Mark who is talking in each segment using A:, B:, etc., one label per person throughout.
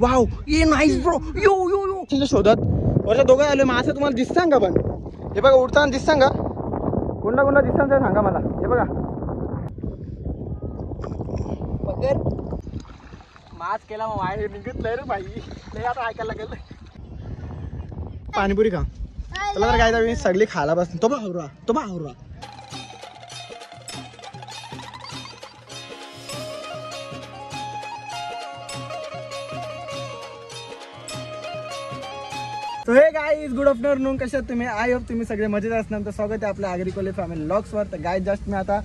A: Wow ये nice bro यो यो यो तुझ्या शोधात वर्षा दोघं आले मासे तुम्हाला दिसतां का पण हे बघा उडताना दिसतां का कोणला कोणला दिसतां ते सांगा मला हे बघा पकड मास केला मग वाय निघत नाही रे भाई लय आता ऐकायला लागेल पाणीपुरी का चला तर काय मी सगळी खायला बस तो बा हवरा तो हे गाईज गुड आफ्टरनून कसे आहात तुम्ही आय होप तुम्ही सगळे मजेत असणार तर स्वागत आहे आपल्या आगरी फॅमिली ब्लॉग्सवर तर गाईज जस्ट मी आता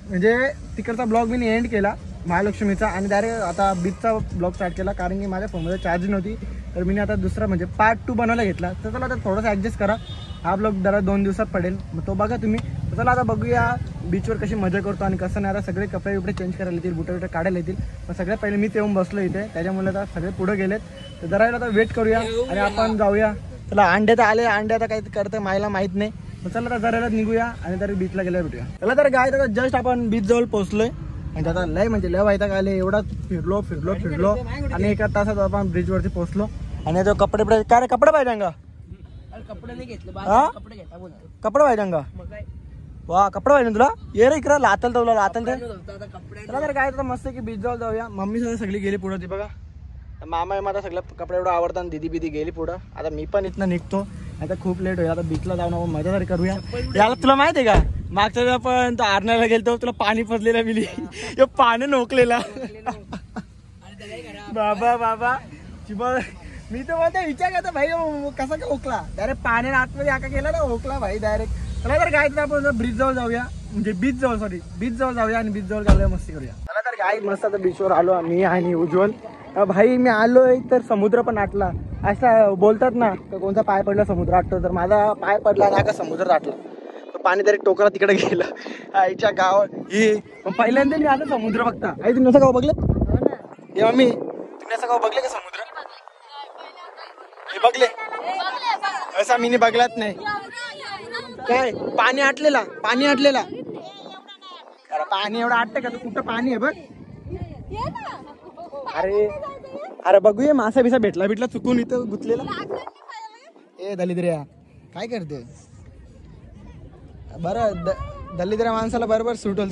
A: म्हणजे तिकडचा ब्लॉग मी एंड केला महालक्ष्मीचा आणि डायरेक्ट आता बीचचा ब्लॉग स्टार्ट केला कारण की माझ्या फोनमध्ये चार्जिंग नव्हती तर मी आता दुसरा म्हणजे पार्ट 2 बनवायला घेतला तर चला आता थोडंसं ॲडजस्ट करा हा ब्लॉग जरा 2 दिवसात पडेल मग तो बघा तुम्ही तर चला आता बघूया बीचवर कशी मजा करतो आणि कसं नाही आता सगळे कपडे बिपडे चेंज करायला येतील बुटे काढायला येतील पण सगळ्यात पहिले मी येऊन बसलो इथे त्याच्यामुळे आता सगळे पुढे गेलेत तर जरा आता वेट करूया आणि आपण जाऊया चला अंडे तर आले अंडे आता काही करतं मायला माहीत नाही मग चला आता जरा निघूया आणि तरी बीचला गेल्या भेटूया चला तर काय तर जस्ट आपण बीच जवळ पोहोचलोय आणि आता लय म्हणजे लय वाईटाक आले एवढा फिरलो आणि एका तासात आपण ब्रिज वरती पोहोचलो आणि तो कपडे काय रे कपडे पाहिजे का
B: कपडे नाही घेतले
A: कपडे पाहिजे का वा कपडे पाहिजे तुला ये रे इकडं लातल चला तर काय तर मस्त की बीच जवळ जाऊया मम्मी सगळी सगळी गेली पुढं ती बघा मामा माझा सगळं कपडे एवढं आवडतात दिदी बिदी गेली पुढं आता मी पण इथनं निघतो आता खूप लेट होईल आता बीचला जाऊन आपण मजा तरी करूया याला तुला माहित आहे का मागच्या वेळेला पण तो आरण्याला गेलतो तुला पाणी फसलेला मिली पाणी नोकलेला बाबा चिबा मी तर मला विचार करतो भाई कसा का ओकला डायरेक्ट पाण्याने आतमध्ये आका गेला ना ओकला भाई डायरेक्ट चला तर काय तर आपण ब्रिज जवळ जाऊया म्हणजे बीच जवळ जाऊया आणि बीच जवळ जाऊया मस्ती करूया चला तर काय मस्त आता बीचवर आलो मी आणि उज्ज्वल भाई मी आलोय तर समुद्र पण आटला असं बोलतात ना तर कोणता पाय पडला समुद्र आटतो तर माझा पाय पडला आणि का समुद्र आटला तर पाणी तरी टोकरा तिकडे गेलं आईच्या गावात ही पहिल्यांदा मी आता समुद्र बघता आई तुम्ही असं गाव बघलं हे मम्मी तुम्ही असं गाव बघले का समुद्र हे बघले असा मी बघलाच नाही काय पाणी आटलेला अरे पाणी एवढं आटतं का तू कुठं पाणी आहे बघ अरे बघूया मासा बिसा भेटला चुकून इथं गुतलेला ए दलिद्र्या काय करते बरं दलिद्र्या माणसाला बरोबर सूट होल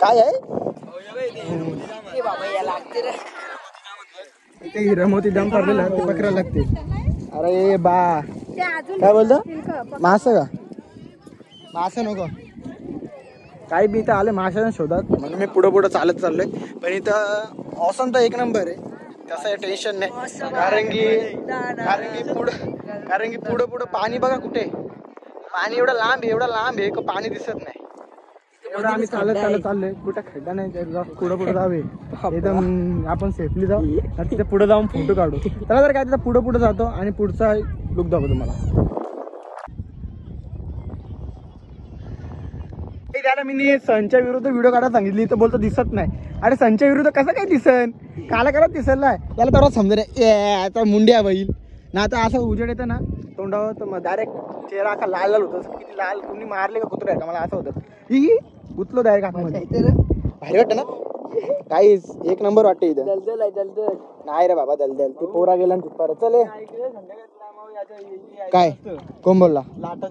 A: काय आहे ते हिरामोती दम पडलेला ते पकडायला लागते अरे बा काय बोलतो मास नको काही मी इथं आले माशाच्या शोधात म्हणून मी पुढं चालत चाललोय पण इथं ऑसम तर एक नंबर आहे तसं टेन्शन नाही कारण की पुढं पाणी बघा कुठे पाणी एवढं लांब आहे पाणी दिसत नाही एवढं आम्ही चालत चाललोय कुठं खड्डा नाही पुढं जावे एकदम आपण सेफली जाऊ आणि तिथे पुढे जाऊन फोटो काढू त्याला तर काय तिथं पुढं जातो आणि पुढचा लुक दाखवतो तुम्हाला त्याला मी सनच्या विरुद्ध व्हिडिओ काढायला सांगितली तर बोलतो दिसत नाही अरे सनच्या विरुद्ध कसं काय दिसन काला करत दिसल नाही त्याला तेवढा समजा मुंड्या बैल ना आता असं उजेड येतं ना तोंडावर तर डायरेक्ट चेहरा असा लाल होतो किती लाल तुम्ही मारले का कुत्रे का मला असं होतं ही उचलो डायरेक्ट आतमध्ये भारी वाटतं ना काहीच एक नंबर वाटतं इथं दलदल नाही रे बाबा दलदल ती पोरा गेला ना परत चले काय कोण बोलला लाटा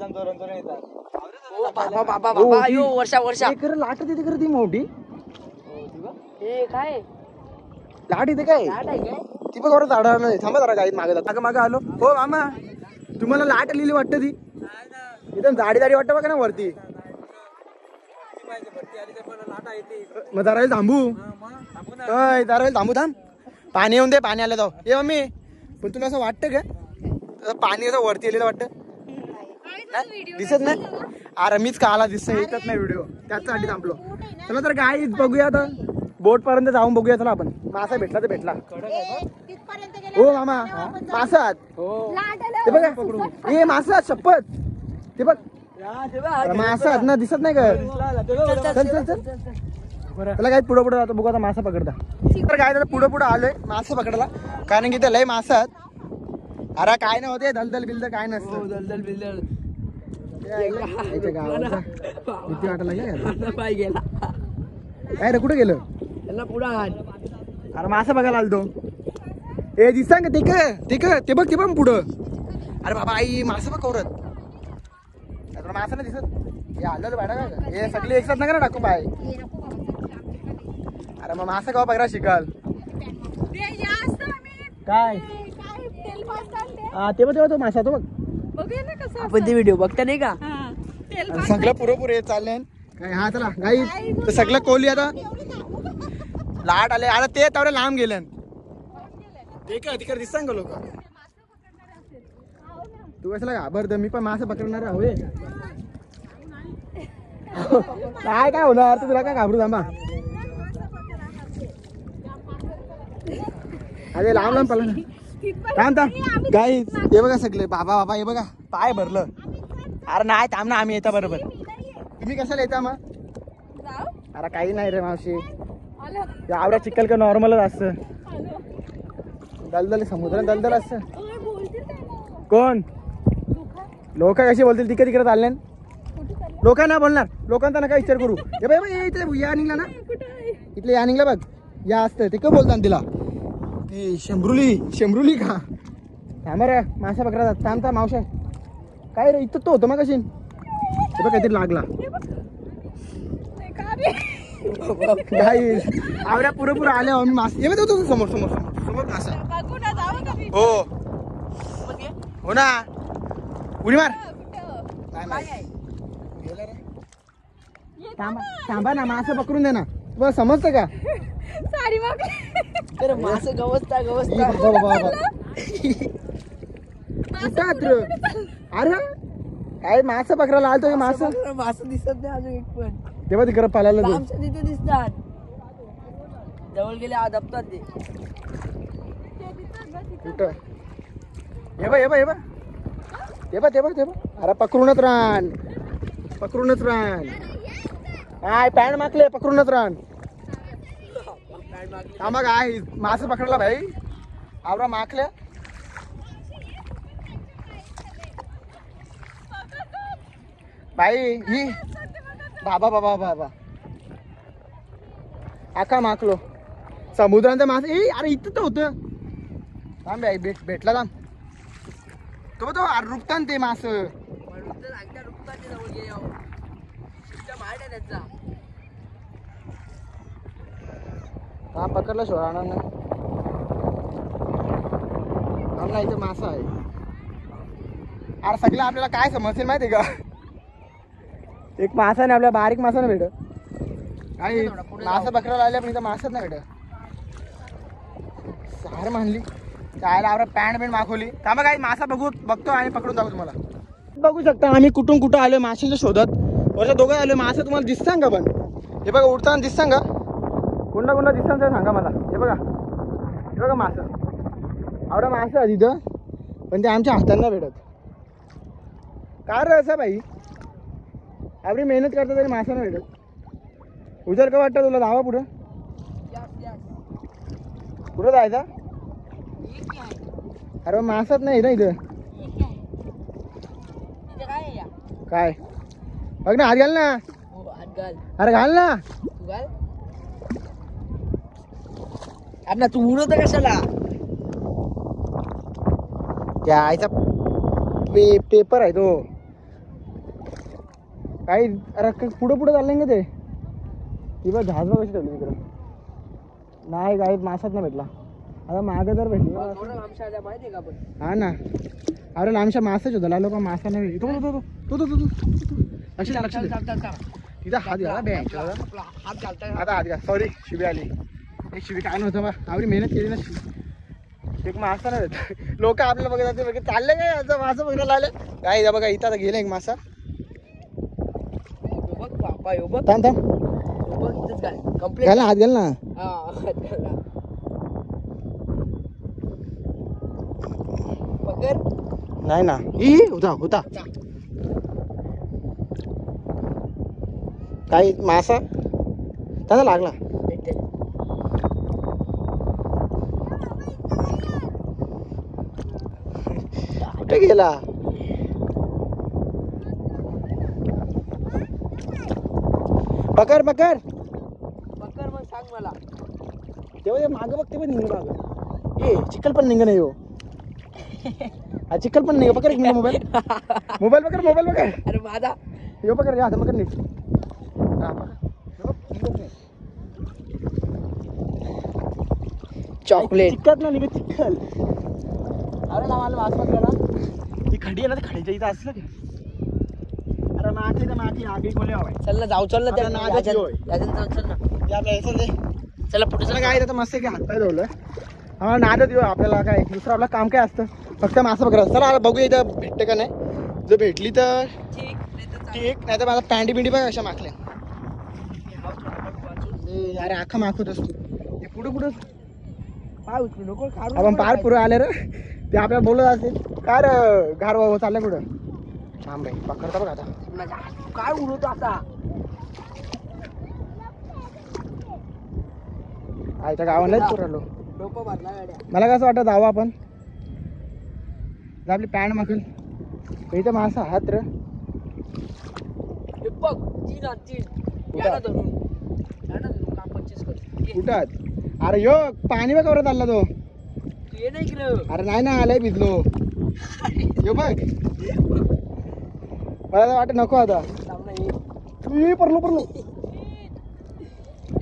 A: लाट तिथे ती मोठी
B: काय
A: लाट इथे काय ती पण बरोबर झाडा नाही थांबा जरा काही मागे आलो हो मामा तुम्हाला लाट लिहिली वाटतं ती एकदम जाडी वाटतं बघा ना वरती मग जरा थांबू थांब पाणी येऊन दे पाणी आलं जाऊ ये मम्मी पण तुला असं वाटतं का पाणी असं वरती आलेलं वाटतं दिसत नाही अरे मीच का आला दिसत येतच नाही व्हिडिओ त्याच्यासाठी थांबलो चला तर काय बघूया आता बोट पर्यंत जाऊन बघूया चला आपण मासा भेटला तर भेटला हो मामा मासात ते बघा हे मासात शपथ ते बघ मासात ना दिसत नाही का चल त्याला काय पुढं जातो बघू आता मासा पकडता तर काय तर पुढं आलोय मासा पकडायला कारण की ते लय मासात अरे काय नाही होते दलदल बिलदल काय नसतं
B: दलदल बिलदल
A: किती वाटायला गेला काय रे कुठे गेलं
B: त्याला पुढं
A: अरे मासा बघायला आलतो. ए दिसता का ते बघ पुढं. अरे बाबा आई मासा बघ कवरत. मासा नाही दिसत. हे आलं बायडा का हे सगळे एकसाथ नका ना टाकू बाय. अरे मग मासा गाव बघा शिकाल काय. हा ते बघ तो मासा तो बघ.
B: आपण ते व्हिडिओ बघता नाही का.
A: सगळं पुरेपूर हे चाललंय काय. हा चला गाई तर सगळं कोली आता लाट आले. आता ते तेवढे लांब गेले ते काय तिकडे दिसतात का लोक. तू कसला घाबरत. मी पण मासे पकडणार हवे. काय होणार तू तुला काय घाबरू थांबा. अरे लांब पडला ना गाई. हे बघा सगळे बाबा हे बघा पाय भरलं. अरे नाही थांब ना आम्ही येता बरोबर. तुम्ही कशाला येता मग. अरे काही नाही रे मावशी. आवडा चिखल का नॉर्मलच असतं. दलदल समुद्र दलदल असतं. कोण लोक कशी बोलतील तिकडे चालले. लोकांना बोलणार लोकांचा नका विचार करू. हे बाई इथे या निघला ना इथले या निघला बघ या असतं ते का बोलतात तिला. ते शेंबरुली का थांबा रे मासा पकडा थांबता मावशा. काय रे इथं तो होतं मग कशी. ते बघ काहीतरी लागला. काय आवड्या पुरेपूर आल्या आम्ही मासे. हे बघ समोर मासा. हो ना उडी मार. थांबा ना मासे पकडून दे ना. तुला समजतं का.
B: मासे गवसता
A: अरे काय मासे पकडायला आलतो.
B: मासे दिसत नाही अजून एक पण.
A: तेव्हा तिकडे पालायला
B: तिथे दिसतात. जवळ गेले दबतात ते.
A: कुठं हे बघ अरे पकडूनच रान काय पॅन्ट मागले पकडूनच रान. हा मग आहे मासे पकडला भाई आवरा मागल्या. भाई ही बाबा आका माकलो समुद्रांचा मास. ए अरे इथं तर होतं. थांब भाई भेटला थांब. तो रुपतान ते मास. हा पकडला शोराणार नाही इथं मासा आहे. अरे सगळं आपल्याला काय समजेल माहिती का. एक मासा नाही आपल्या बारीक मासा नाही भेटत. काही मासा पकडायला आल्या पण इथं मासाच नाही भेटत. सार मानली काय आवरा पॅन्ट मागवली. थांबा काही मासा बघतो आणि पकडून जाऊ. तुम्हाला बघू शकता आम्ही कुठून आलोय माशांच्या शोधात. वरच्या दोघं आलोय. मासा तुम्हाला दिसतां का पण हे बघा उडताना दिसतां का. कोणता दिसतां सांगा मला. हे बघा मासा आवडा मासा तिथं पण ते आमच्या हातांना भेटत. काय रे असं भाई आपली मेहनत करता तरी मासा नाही भेटत. उजर का वाटतं तुला धावा पुढं जायचा. अरे मासाच नाही ना इथं. काय बघ ना हात घाल ना. अरे घाल ना.
B: आपला तू उडवत कशाला.
A: त्या आईचा पेपर आहे तो. काही अरे पुढे चाललंय का ते. ती बघ जहाज कशी ठेवली तिकडं. नाही काही मासाच नाही भेटला. आता मागं जर भेटलं हा ना. अरे लांबशा मासाच होता लोक मासा नाही भेटतो. लक्ष तिथं हात घाला आता हात घ्या. सॉरी शिबी आली. एक शिबी काय नव्हतं बा आवडी मेहनत केली ना. एक मासा नाही भेटत. लोक आपल्याला बघत चालले काय याचा मासा बघायला आले काय. बघा इथं आता गेला एक मासा. थांब घाल ना हात घाल ना. नाही ना ही होता काही मासा त्याचा लागला. कुठे गेला. पकड
B: मग सांग मला.
A: तेव्हा मागं बघ ते पण निघ मागं ए चिखल पण निघ नाही हो हा चिखल पण नाही पकड एक मिनिट मोबाईल मोबाईल पकड
B: अरे माझा
A: यो पकड या पकड नीट हा पकड
B: चॉकलेट
A: चिखल ना निघ चिखल अरे ना मला वास पकडायला ती खडी आहे ना ती खडीच्या इथं असलं की अरे माठी तर माठी आगी खोले हवाय
B: चल ना जाऊ चल ना त्या
A: आता नादात येऊय.
B: जाऊ चल ना
A: ते आपल्या याचं दे
B: चला पुढे
A: चला काय आता मस्त की हातपाय धुवलं आम्हाला नादच देऊ आपल्याला काय दुसरं आपलं काम काय असतं फक्त मासं पकडायचं चला आता बघूया इथं भेटते का नाही जर भेटली तर ठीक नाही तर माझा पॅन्टी बिंडी बघ अशा माखल्या अरे अख्खा माखवत असतो हे पुढे पुढे
B: पाय उचलू नको
A: आपण पार पुढे आले रे ते आपल्याला बोलत असते काय रे घार बाबा चाललंय कुठं थांब बाई पकडता बघ आता
B: काय उडवतो आता
A: आयच्या गावालाच पुढे आलो
B: डोकं भरला गाड्या
A: मला कसं वाटतं जावं आपण आपली पॅन्ट मागेल इथं मासा हात रे
B: हे बघ तीन याला धरून काम 25 कर
A: कुठं आहात? अरे यो पाणी बघ कवरत आला तो
B: तू ये नाही इकडं
A: अरे नाही ना आलाय भिजलो यो बघ मला तर वाटत नको आता
B: थांब ना, ये.
A: परलो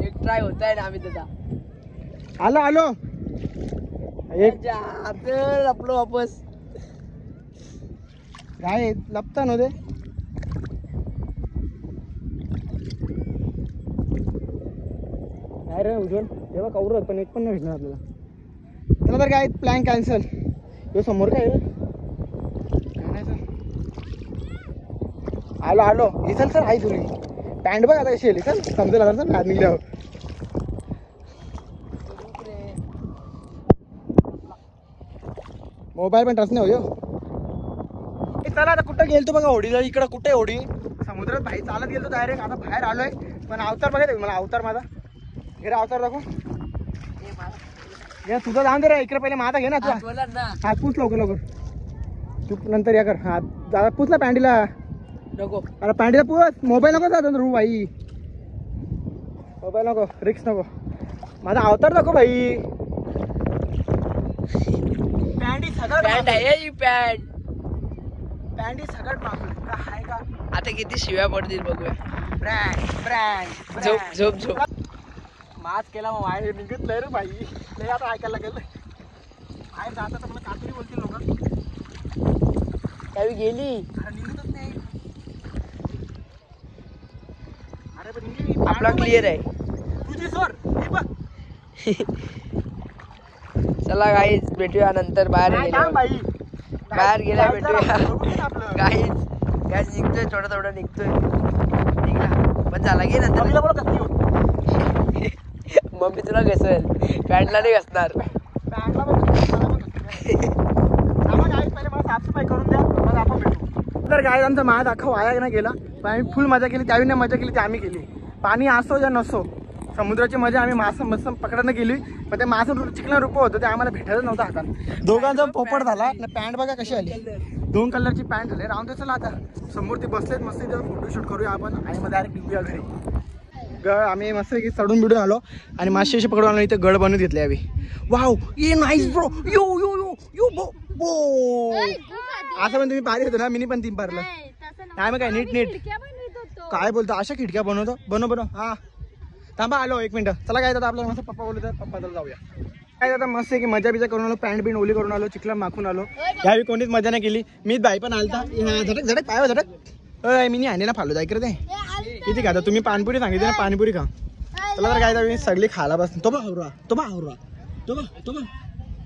B: एक ट्राय होत आहे ना आम्ही त्याचा
A: आलो एक
B: आपण आपलं वापस
A: काय लपता नव्हते नाही रे उज्ज्वल तेव्हा कवरत पण एक पण नाही भेटणार आपल्याला चला तर काय प्लॅन कॅन्सल तो समोर काय रे काय नाही आलो इथल सर आहे तुरी पॅन्ट बघ आता कशी येईल चल समजेल आता सर हात निघल्यावर मोबाईल पण टच नाही हो चला आता कुठं गेलतो बघा होडीला इकडं कुठे होडी समुद्रात भाई चालत गेलतो डायरेक्ट आता बाहेर आलोय पण अवतार बघायचं मला अवतार माझा घे रे अवतार दाखव घे तुझं जाऊन दे रे इकडे पहिले माझा घे ना तुझा
B: बोला ना
A: हात पूछ लवकर तू नंतर या कर हात दादा पूछ ना पॅन्टीला
B: नको
A: अरे पॅन्टीला पूछ मोबाईल नको जातो रू भाई मोबाईल नको रिक्स नको माझा अवतार नको भाई पॅन्टी सगळं
B: पॅन्ट आहे ही पॅन्ट
A: पॅन्टी सगळं मागून का आहे का
B: आता किती शिव्या पडतील बघूया
A: ब्रँड
B: झोप
A: मास केला मग बाहेर निघत नाही रे भाई नाही आता ऐकायला लागेल बाहेर जाता तर मला कातरी बोलतील लोक
B: त्यावेळी गेली
A: अरे निघतच नाही अरे पण निघली
B: आपला क्लिअर आहे
A: तुझी सोर हे बघ
B: चला गाईज भेटूया नंतर बाहेर
A: नाही थांब
B: गेल्यावर.
A: बाई
B: बाहेर गेल्या भेटूया
A: बघूया ना आपलं
B: गाईज निघतोय थोडा निघतोय निघला पण झाला गे नंतर
A: मम्मीला बोलत असते येऊन.
B: मम्मी तुला घसेल पॅन्टला नाही घसणार
A: बॅगला पण असते, मला पण असते. थांबा guys, पहिले मला साफसफाई करून द्या मग आपण भेटू तर काय आमचा माझा अख्खा वाया नाही गेला पण आम्ही फुल मजा केली त्यावेळी नाही मजा केली ती आम्ही केली पाणी असो या नसो समुद्राची मजा आम्ही मासं मस्त पकडणं गेली पण ते मासं चिकन रूप होतं ते आम्हाला भेटायचं नव्हतं हातात दोघांचा पोपट झाला पॅन्ट बघा कशी आली 2 कलरची पॅन्ट झाली राहून दे चला आता समोर ते बसलेत मस्त इथं फोटोशूट करूया आपण आणि मग डायरेक्ट निघूया घरी आम्ही मस्त चढून बिडून आलो आणि मासे असे पकडून आलो इथे गड बनवून घेतले आम्ही वाव ये नाईस ब्रो यो यो यो यो बो बो असं पण तुम्ही पाहिजे होतं ना मी पण 3 पारलं काय मग काय नीट काय बोलतो अशा खिडक्या बनवतो बनव हा थांबा आलो 1 मिनिट चला काय आपल्याला मस्त पप्पा बोलत पप्पा जाऊया काय आता मस्त आहे की मजा बिजा करून आलो पॅन्ट बिन ओली करून आलो चिखला माखून आलो यावेळी कोणीच मजा नाही केली मीच बाई पण आलता झटक झटक पाय झटक मी नाही आणले ना फालू जाय करते किती खाता तुम्ही पानपुरी सांगितली ना पाणीपुरी खा चला तर काय मी सगळी खाला बस तो बा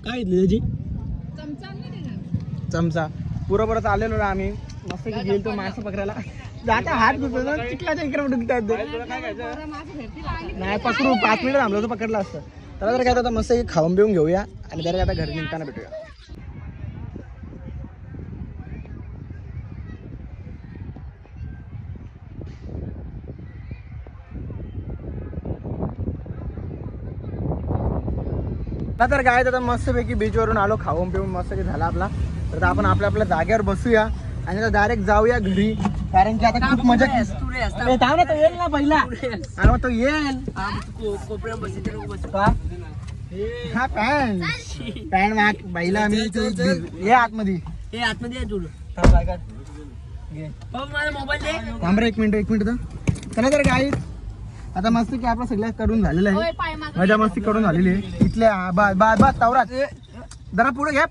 A: काय त्याची चमचा पुरं चाललेलो ना आम्ही मस्त की गेलो मासे पकडायला जाता हात घुसवला चिखलाच्या इकडे डुबतात नाही पकडू 5 मिनिट थांबलो तर पकडला असतं त्याला तर काय आता मस्त खाऊन बिऊन घेऊया आणि जरा आता घरी निघताना भेटूया तर काय आता मस्तपैकी बीचवरून आलो खाऊन पिऊन मस्त झाला आपला तर आपण आपल्या जागेवर बसूया आणि आता डायरेक्ट जाऊया घरी कारण की आता खूप मजा तो येईल ना पहिला आणि मग तो येईल
B: कोपऱ्यात बसायचं
A: का हा पॅन्ट पॅन्ट बाईला आम्ही हे आतमध्ये
B: हे आतमध्ये आहे तुझं.
A: थांब काय काढ. घे.
B: मला मोबाईल दे.
A: थांब रे एक मिनिट चला तर गाईज आता मस्ती की आपला सगळ्या करून झालेलं आहे. मजा मस्ती करून झालेली आहे इथल्या बस तवरात जरा पुढे घ्या.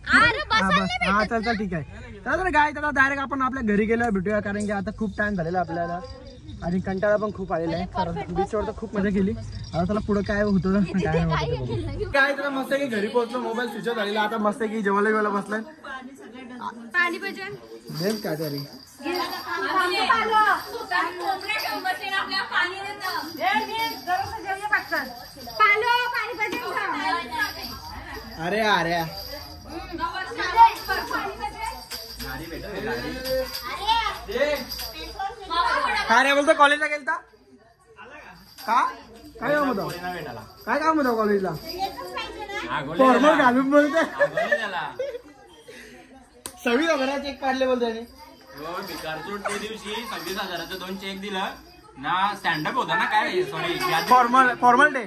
A: हा चल ठीक आहे. तर गाय आता डायरेक्ट आपण आपल्या घरी गेलो भेटूया कारण की आता खूप टाइम झालेला आपल्याला आणि कंटाळा पण खूप आलेला आहे. कारण बीचवर तर खूप मजा केली. आता त्याला पुढे काय होतं काय तर मस्त की घरी पोहोचलो. मोबाईल स्विच ऑफ झालेला. आता मस्त की जेवायला बसलाय. देन काय तरी अरे अरे काय रे बोलतो कॉलेजला गेलता का काय काम होतं काय काम होतं कॉलेजला फॉर्मल घालून बोलते 26,000 चेक काढले बोलतो
C: त्या दिवशी 26,000चं 2 चेक दिलं ना. स्टँडअप होता ना काय सॉरी
A: फॉर्मल डे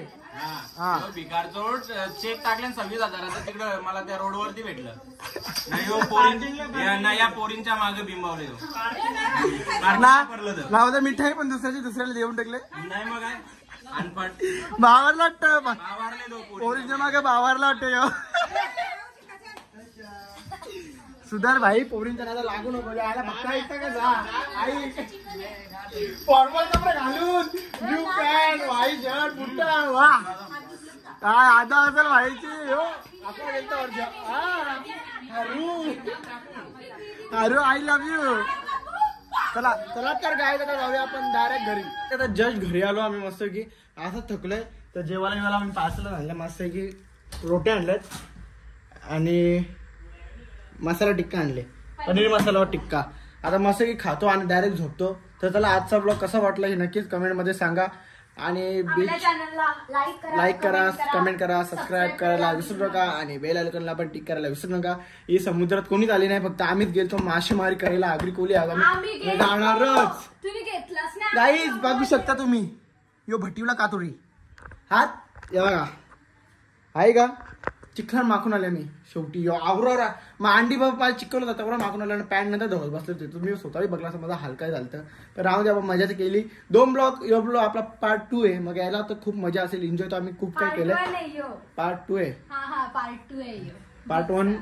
C: भिकारचोट चेक टाकले 26,000चं तिकडं मला त्या रोडवरती भेटलं नाही. या पोरींच्या मागे बिंबवले
A: नाव मिठाई पण दुसऱ्याला देऊन टाकले
C: नाही. मग काय अनपट
A: बावरला वाटतं
C: मारले
A: पोरींच्या मागे बावरला वाटतं. सुधार भाई पोरींच्या नादा लागू नको. आला भक्का ऐकता का जा आई फॉर्मल कपडे घालून ब्ल्यू पॅन्ट व्हाईट शर्ट बुट्टा वा काय आता असेल व्हायची हो आपला गेलता वर्ष अरे आय लव्ह यू. चला तर काय जाऊया आपण डायरेक्ट घरी. आता जस्ट घरी आलो आम्ही मस्त की असं थकलोय. तर जेवायला आम्ही पार्सल आणलं मस्त की रोट्या आणल्यात आणि मसाला टिक्का आणले पनीर मसाला टिक्का. आता मस्त की खातो आणि डायरेक्ट झोपतो. तर चला आजचा ब्लॉग कसा वाटला हे नक्कीच कमेंट मध्ये सांगा आणि लाईक करा कमेंट करा सबस्क्राईब करायला विसरू नका आणि बेल आयकॉनला पण टिक करायला विसरू नका. ही समुद्रात कोणीच आली नाही फक्त आम्हीच गेलतो मासेमारी करायला. आगरी कोली आम्ही जाणारच गाईज बघू शकता तुम्ही. यो भटीवला कातोरी हात या बघा आहे का चिखल माखून आले मी शेवटी यो आवरा मग अंडी बाबा चिकवलं जातं तेवढं माखून आलं पॅन्ट नंतर धवत बसले होते. तुम्ही स्वतःही बघला असं माझा हलका झालं. तर राहून द्या मजा तर केली. 2 ब्लॉग यो ब्लॉग आपला पार्ट 2 आहे. मग यायला तर खूप मजा असेल. एन्जॉय तर आम्ही खूप काय केलं. पार्ट 2 आहे. पार्ट 1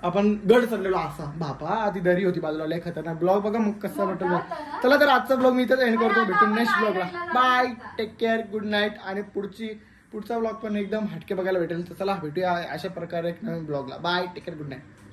A: आपण गड चढलेलो असा बापा आधी दरी होती बाजूला लय खतरनाक. ब्लॉग बघा मग कसं वाटलं. चला तर आजचा ब्लॉग मी इथंच एंड करतो. भेटून नेक्स्ट ब्लॉगला. Bye take care good night. आणि पुढचा ब्लॉग पण एकदम हटके बघायला भेटेल. तर चला भेटूया अशा प्रकारे एक नवीन ब्लॉगला. Bye take care good night.